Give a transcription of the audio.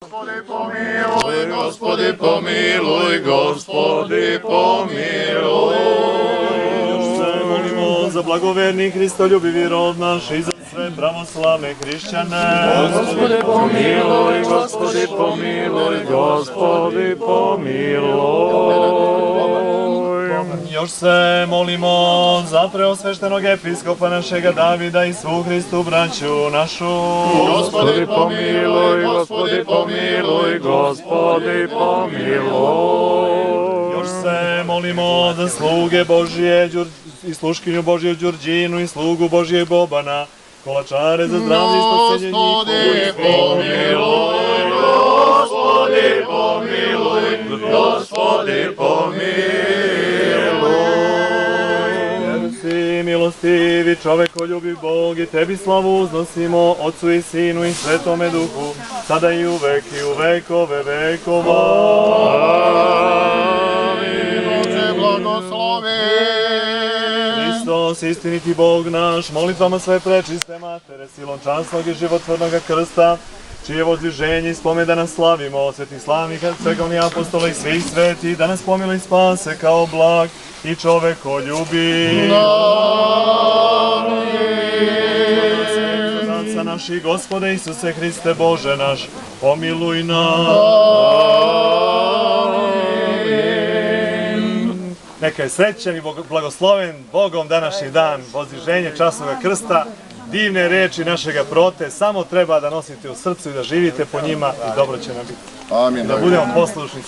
Gospodi pomiluj, Gospodi pomiluj, Gospodi pomiluj. Još se molimo za blagoverni Hristoljubivi rod naš i za sve pravoslavne hrišćane. Gospodi pomiluj, Gospodi pomiluj, Gospodi pomiluj. Još se molimo za preosveštenog episkopa našega Davida i svu Hristu braću našu. Gospodi pomiluj, Gospodi pomiluj, Gospodi pomiluj. Još se molimo za sluge Božije i sluškinju Božiju Đurđinu i slugu Božijeg Bobana, kolačare za zdravlje i spasenje njihovo. Gospodi pomiluj, Gospodi pomiluj, Gospodi pomiluj. Si milostivi čovekoljubiv Bog i tebi slavu uznosimo, Otcu i Sinu i Svetome Duhu, sada i uvek i u vekove vekova. Amin. Bože blagoslovi. Hristos, istiniti Bog naš, molitvama sve prečiste matere, silom časnog i životvornog krsta, čije vozdviženje i spomedana slavimo, od svetih slavnih svegovnih apostola i svih sveti, da nas pomiluj i spase kao blag i čovekoljubiv. Oca naši, Gospode Isuse Hriste Bože naš, pomiluj nas. Neka je srećan i blagosloven Bogom današnji dan, vozdviženje časnog krsta, divne reči našega prote, samo treba da nosite u srcu i da živite po njima i dobro će nam biti. Amin. Da budemo poslušni.